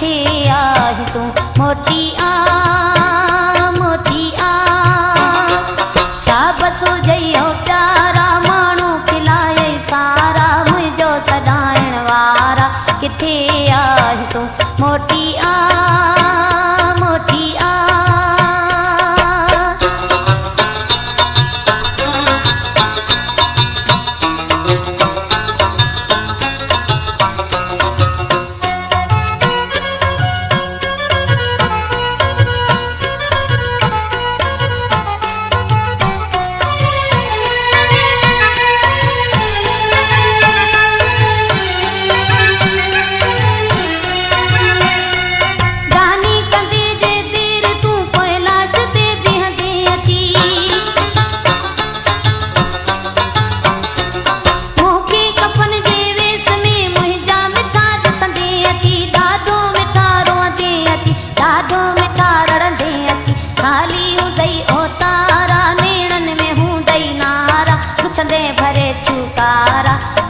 किथे आही तू मोटी आ मोटी आ। शाबस हुजइयो प्यारा माण्हू खिलाए सारा मुंहिंजो सदाइण वारा किथे आही तू मोटी आ मोटी आ।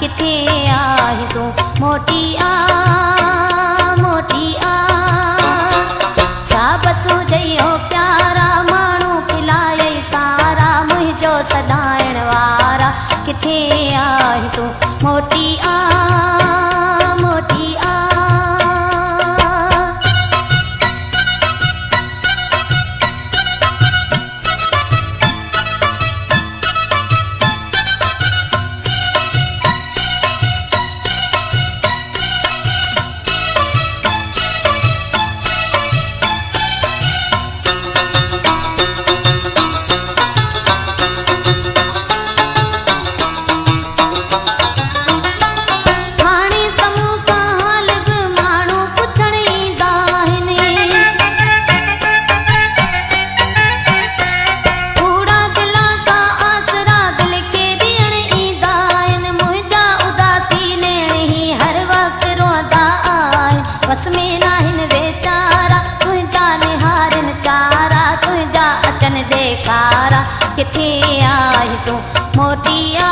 किथे आही तू मोटी आ मोटी आ। शाबस हुजइयो प्यारा माण्हू खिलाए सारा मुंहिंजो सदाइण वारा किथे आही तू मोटी आ मोटी आ। बस में नाहिन बेचारा तुंहिंजा निहारन चारा तुंहिंजा अचन देखारा किथे आही तू मोटी आ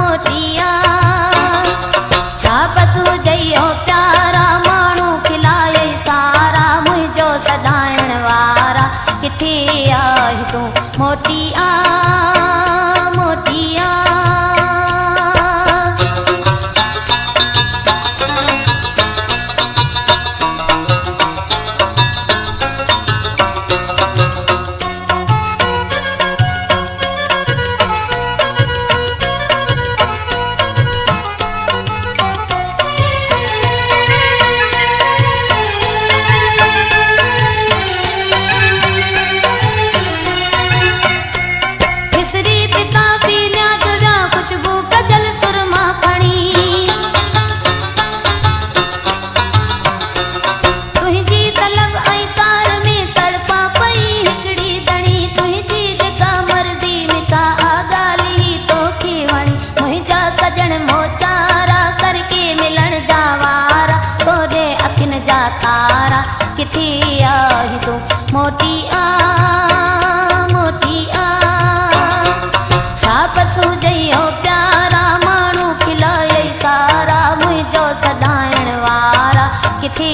मोटी आ। शाबस हुजइयो प्यारा माण्हू खिलाए सारा मुंहिंजो सदाइण वारा किथे आही तू मोटी आ मोटी आ। तारा किथे आही तू मोटी आ मोटी आ। शाबस हुजइयो प्यारा माण्हू खिलाए सारा मुंहिंजो सदाइण वारा किथे